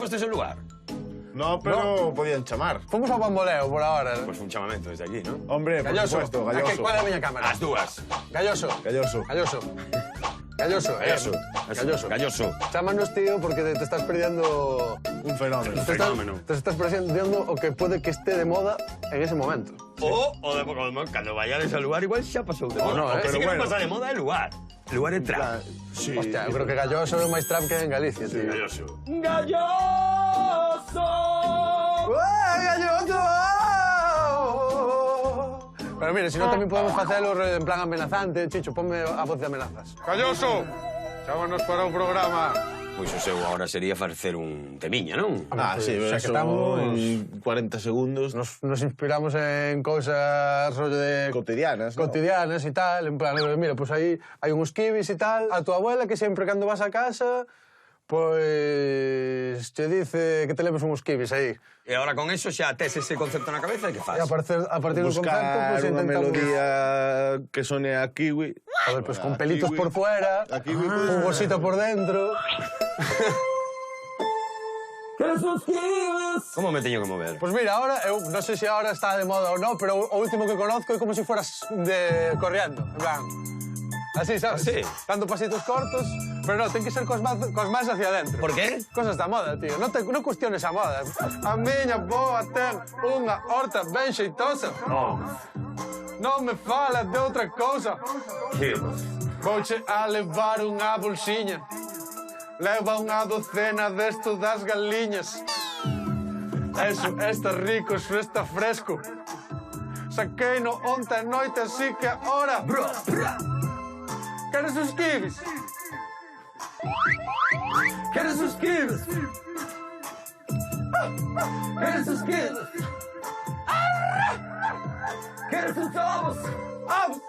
Postes el lugar? No, pero podían chamar. Fomos ao bamboleo por ahora. Pois un chamamento desde aquí, non? Hombre, por Galloso, supuesto, Galloso. ¿cuál é a miña cámara? As dúas. Galloso. Galloso. Galloso. Galloso, Galloso. Galloso. Galloso. Chámanos, tío, porque te estás perdiendo... Un fenómeno. Fenómeno. Te estás perdiendo o que puede que esté de moda en ese momento. O de poco, cando vayades al lugar, igual xa pasou de moda. no, O que pero sí que non bueno. pasa de moda é el lugar. El lugar é trap. Sí. Hostia, eu creo que Galloso é o máis trap que hai en Galicia, tío. Galloso. Galloso! Galloso! Pero mire, si non tamén podemos facelo en plan amenazante. Chicho, ponme a voz de amenazas. Galloso! Chámanos para o programa. Pois o seu agora sería facer un temiña, non? Ah, sí, O sea, que eso estamos- en 40 segundos. Nos inspiramos en cousas rollo de... Cotidianas, ¿no? Cotidianas y tal, en plan, mira, pues aí hai uns kibis y tal. A tu abuela que sempre cando vas a casa, pues te dice que te leves uns kibis aí. E agora con eso xa tes ese concepto na cabeza e que faz? E a partir do concepto, Buscar pues una intentamos... melodía que sone a kiwi. A ver, pues con A pelitos kiwi. por fuera, A kiwi puede ser. jugosito por dentro... Como me teño que mover? Pues mira, ahora, eu non sei se ahora está de moda ou non, pero o último que conozco é como si fueras corriendo, en plan... Así, sabes? Así? Dando pasitos cortos, pero non, ten que ser cos máis hacia adentro. Por qué? Cosas da moda, tío. Non cuestiones a moda. A miña boa ten unha horta ben xeitosa. Non me fala de outra cousa. Que? Vouche a levar unha bolsiña. Leva unha docena desto das galiñas. Eso está rico, eso está fresco. Saquei no onte noite, así que ahora... Queres os kibis? Queres os kibis? Queres os kibis? Queres os ovos?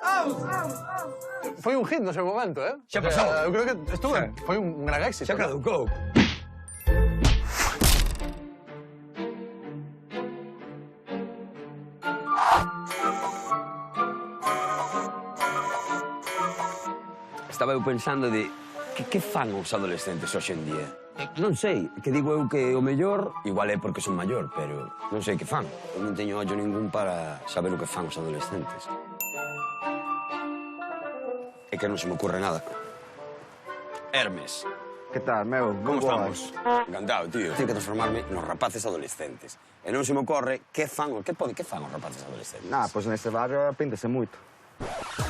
Ovos! Foi un hit no seu momento, eh? Xa pasou. Eu creo que estuve. Foi un gran éxito. Xa caducou. Estaba eu pensando de que fan os adolescentes hoxe en día? Non sei, que digo eu que o mellor igual é porque son maior, pero non sei que fan. Eu non teño ollo ningún para saber o que fan os adolescentes. É que non se me ocurre nada. Hermes, Que tal, meu? como Moi boas. estamos? Encantado, tío. Tenho que transformarme nos rapaces adolescentes. E non se me ocorre que fan os rapaces adolescentes. Nah, pois neste barrio píntase moito.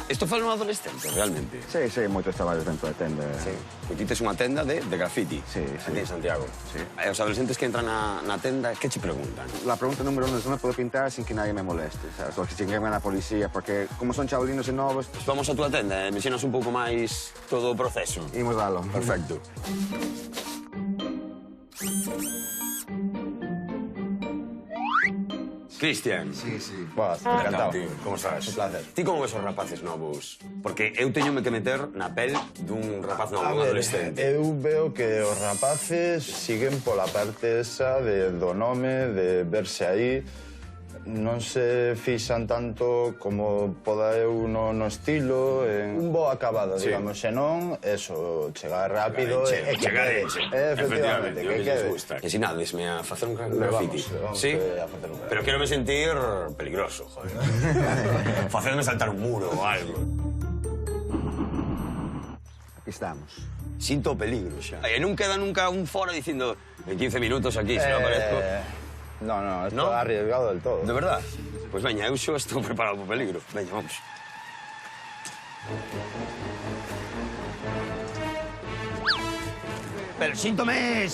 Isto fala un adolescente, realmente. Sí, moitos traballos dentro da tenda. Sí. Que ti tes unha tenda de graffiti. Sí. Aquí en Santiago. Sí. E os adolescentes que entran na tenda, que che preguntan? La pregunta número 1 es non me podo pintar sin que nadie me moleste, sabes? O que sin que venga a policía, porque como son chavalinos e novos, Vamos a túa tenda e me ensinas un pouco máis todo o proceso. imos dalo. Perfecto. Cristian. Sí. Boas, Encantado, encantado. tío. Como estás? Un placer. Ti como ves os rapaces novos? Porque eu teñome que meter na pel dun rapaz novo, A un ver, adolescente. eu veo que os rapaces siguen pola parte esa do nome, de verse aí. Non se fixan tanto como poda eu no estilo, en un bo acabado, Sí. digamos, senón, eso, chegar rápido e que chegar quede. enche. Efectivamente, que quede. Ensinadesme a facer un Vamos, graffiti. vamos Sí, a facer un graffiti. pero quero me sentir peligroso, joder. Facerme saltar un muro ou algo. Aquí estamos. Sinto o peligro xa. E non queda nunca un fora dicindo en 15 minutos aquí, se non aparezco. No, esto ¿No? é arriesgado del todo. De verdad? Pois veña, eu xo estou preparado para o peligro. Veña, vamos. Pero síntome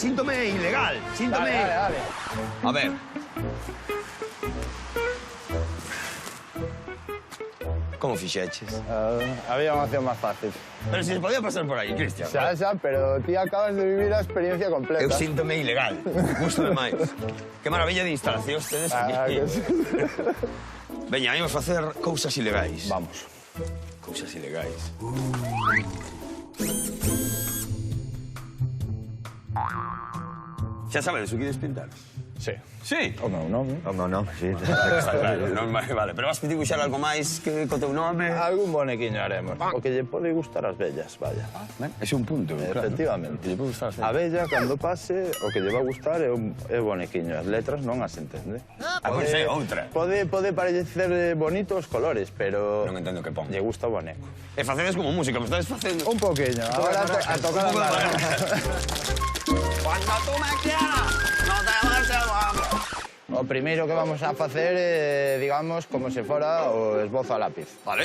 ilegal, síntome... Dale. A ver. Como fixeches? Había unha opción máis fácil. Pero si se podía pasar por aí, Cristian. Xa, pero ti acabas de vivir a experiencia completa. Eu síntome ilegal. Gusto demais. Que maravilla de instalacións tedes aquí. Que sí. Veña, imos facer cousas ilegais. Vamos. Cousas ilegais. Xa sabedes o que ides pintar? Sí. Sí? O meu nome. O meu nome, sí. Vale, vale. Pero vas dibuixar algo máis que co teu nome? Algún bonequiño haremos. O que lle pode gustar ás vellas, vaya. Ese é un punto, claro. Efectivamente. Que lle pode gustar A bella, cando pase, o que lle va a gustar é o bonequiño. As letras non as entende. Pois é, outra. Pode parecer bonito os colores, pero... Non entendo que pon. Lle gusta o boneco. E facedes como música, me estás facendo... Un poquinho. Ahora a tocar a mano. Cuando tú me quieras, no te vas a vamos. O primeiro que vamos a facer é, digamos, como se fora o esbozo a lápiz. Vale.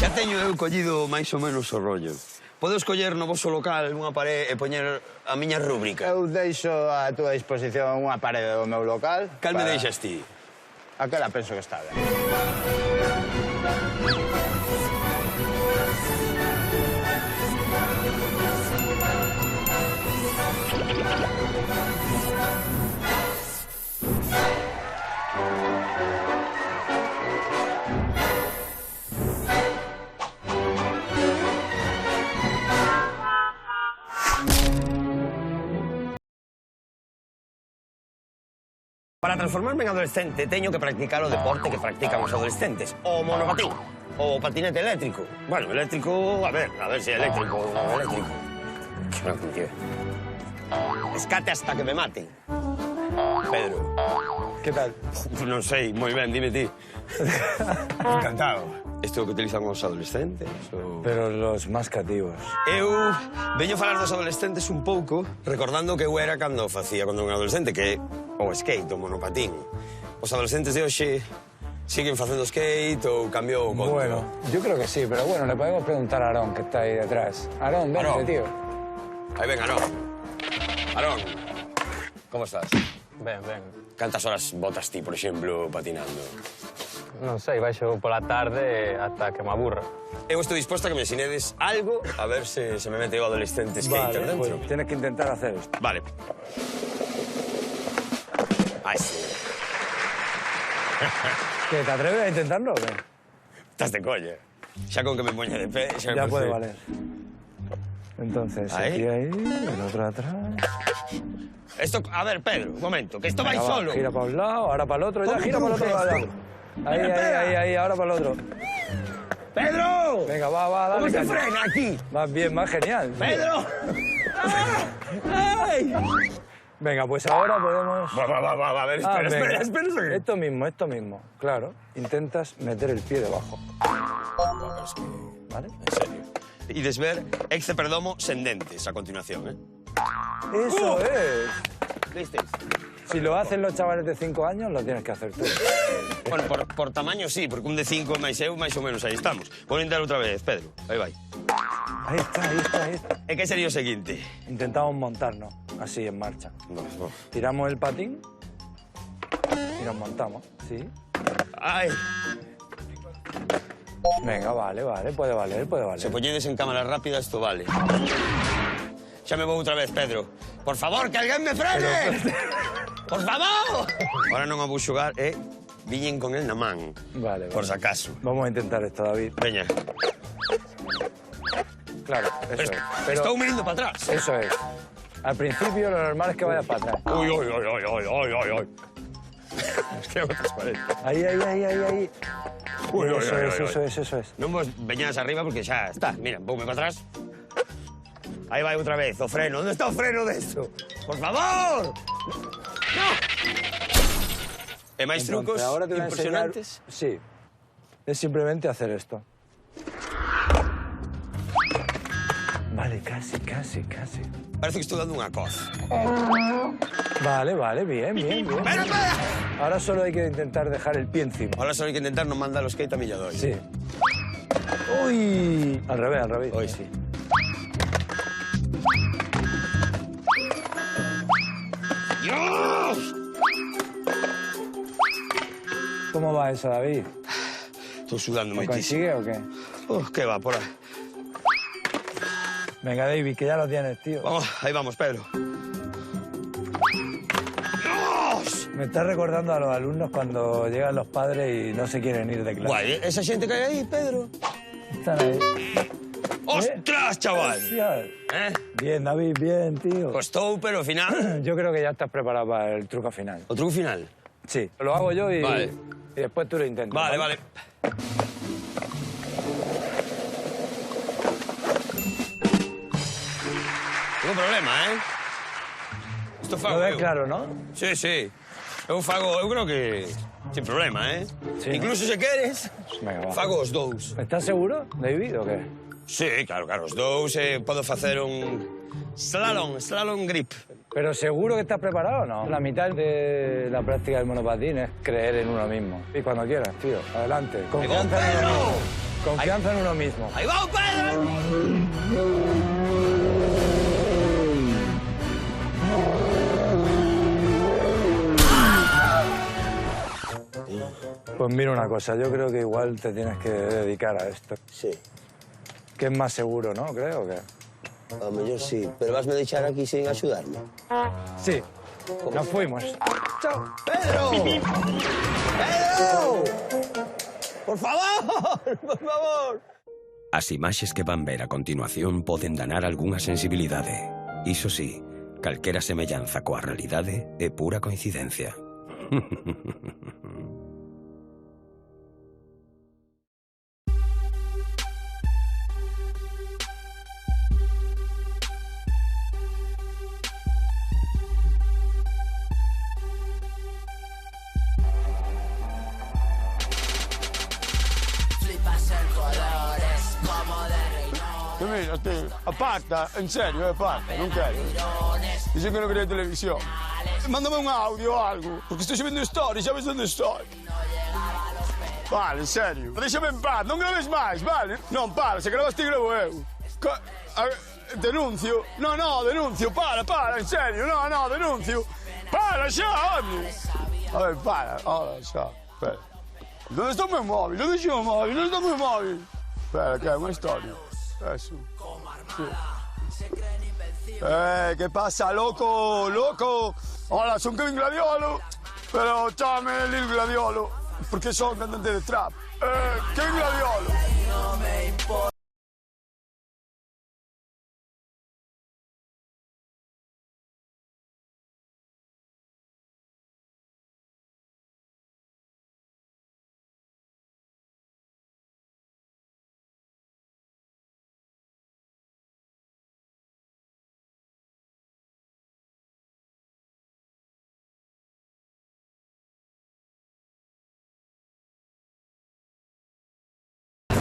Xa teño eu collido máis ou menos o rollo. Podo escoller no vosso local unha parede e poñer a miña rúbrica. Eu deixo a túa disposición unha parede do meu local. Cal me deixas ti? Aquela penso que está ben. Para transformarme en adolescente teño que practicar o deporte que practican os adolescentes. O monopatín, o patinete eléctrico. Bueno, eléctrico, a ver se é eléctrico o eléctrico. Escate hasta que me maten. Pedro. Que tal? Non sei, moi ben, dime ti. Encantado. Isto é o que utilizan os adolescentes? O... Pero los más cativos. Eu veño falar dos adolescentes un pouco, recordando que eu era cando facía cando era un adolescente, que o skate, o monopatín. Os adolescentes de hoxe siguen facendo skate ou cambiou o conto? Bueno, yo creo que sí, pero bueno, le podemos preguntar a Aarón, que está ahí detrás. Aarón, vente, Aarón. tío. Aí ven, Aarón. Aarón, como estás? Ben, ben. Cantas horas botas ti, por exemplo, patinando? Non sei, baixo pola tarde ata que me aburra. Eu estou disposto a que me ensinedes algo a ver se me mete o adolescente skater Vale, dentro. pues tienes que intentar hacer esto. Vale. Ai, sí. ¿Qué, te atreves a intentarlo o qué? Estás de coña. Xa con que me poña de pé, xa Ya me puede parece- valer. Entonces, Ahí. aquí, el otro atrás. Esto, a ver, Pedro, un momento, que esto va Venga, va, solo. gira para un lado, ahora para el otro, ya ¿Cómo gira para el otro haces lado. esto? Ahí, Espera, espera. ahí, ahora para el otro. ¡Pedro! Venga, va, dale. ¿Cómo se caña. frena aquí? Más bien, más genial. ¡Pedro! ¡Ay! Venga, pues ahora podemos... Va, a ver, Ah, espera, venga. espera. Esto mismo, claro. Intentas meter el pie debajo. ¿Vale? En serio. Y desver ex perdomo sendentes a continuación, ¿eh? Eso es. ¿Visteis? Si lo hacen los chavales de 5 años, lo tienes que hacer tú. Bueno, por tamaño sí, porque un de 5 máis eu, máis ou menos aí estamos. Vou intentar outra vez, Pedro. Aí vai. Ahí está. E que sería o seguinte? Intentamos montarnos así en marcha. No. Tiramos el patín y nos montamos, ¿sí? Ai, Venga, vale, puede valer. se poñedes en cámara rápida, isto vale. Xa me vou outra vez, Pedro. Por favor, que alguén me frene! Por favor! Ahora non a vou xogar, viñen con el na man. Vale. Por si acaso. Vamos a intentar esto, David. Veña. Claro, eso es. Pero Estou mirando para atrás. eso es. Al principio lo normal es que vayas para atrás. Uy. Es que hago transparente. Ahí. Uy. Eso es. Non vos veñades arriba porque xa está. Mira, poume para atrás. Aí vai outra vez, o freno. Onde está o freno desto? Por favor! No! E máis trucos Entonces, ahora te voy a enseñar- impresionantes? Sí. Es simplemente hacer esto. Vale, casi. Parece que estou dando unha coz. Vale, bien. Espera! Ahora solo hay que intentar dejar el pie encima. Ahora só hai que intentar non mandar os skate a Milladoiro. Sí. Uy. Al revés. Hoy sí. ¡Dios! ¿Cómo va eso, David? Estou sudando ¿Lo moitísimo. consigue o qué? Que va, por aí. Venga, David, que ya lo tienes, tío. Vamos, ahí vamos, Pedro. ¡Dios! Me está recordando a los alumnos cuando llegan los padres y no se quieren ir de clase. Guay, esa gente que hay ahí, Pedro. Están ahí. ¡Ostras, chaval! Hostia. ¿Eh? Bien, David, bien, tío. Costó, pero al final... Yo creo que ya estás preparado para el truco final. ¿O truco final? Sí, lo hago yo y, Vale. y después tú lo intentas. Vale, vale. Tengo problema, ¿eh? Esto fago Lo ves eu. claro, ¿no? Sí, sí. Eu fago, eu creo que sin problema, ¿eh? Sí, Incluso se queres, Venga, va. fago os dous. ¿Estás seguro, David, o qué? Sí, claro, os dous podo facer un slalom grip. ¿Pero seguro que estás preparado o no? La mitad de la práctica del monopatín es creer en uno mismo. Y cuando quieras, tío, adelante. Confianza en uno mismo. Confianza en uno mismo. ¡Ahí va, Pedro! Pues mira una cosa, yo creo que igual te tienes que dedicar a esto. Sí, Que es más seguro, ¿no? Creo que... a lo mellor sí, pero vasme deixar aquí sin axudarme. Sí, nos fuimos. Chao. ¡Pedro! ¡Pedro! ¡Por favor! ¡Por favor! As imaxes que van ver a continuación poden danar algunha sensibilidade. Iso sí, calquera semellanza coa realidade é pura coincidencia. Mira, aparta, en serio, aparta, non quero. Dice que non quería televisión. Mándame un audio o algo, porque estoy subiendo stories, sabes dónde estoy. Vale, en serio. Déxame en paz, non grabes máis, vale? Non, para, se grabas ti grabo eu. Denuncio. No, denuncio, para, en serio. No, denuncio. Para, xa, onde? A ver, para, ahora, xa. Espera. ¿Dónde está mi móvil? ¿Dónde está mi móvil? ¿Dónde está mi móvil? Espera, que è una storia. Eso. Sí. ¿Qué pasa, loco? ¡Loco! Hola, soy Kevin Gladiolo, pero llámame Lil Gladiolo, porque soy cantante de trap. Kevin Gladiolo.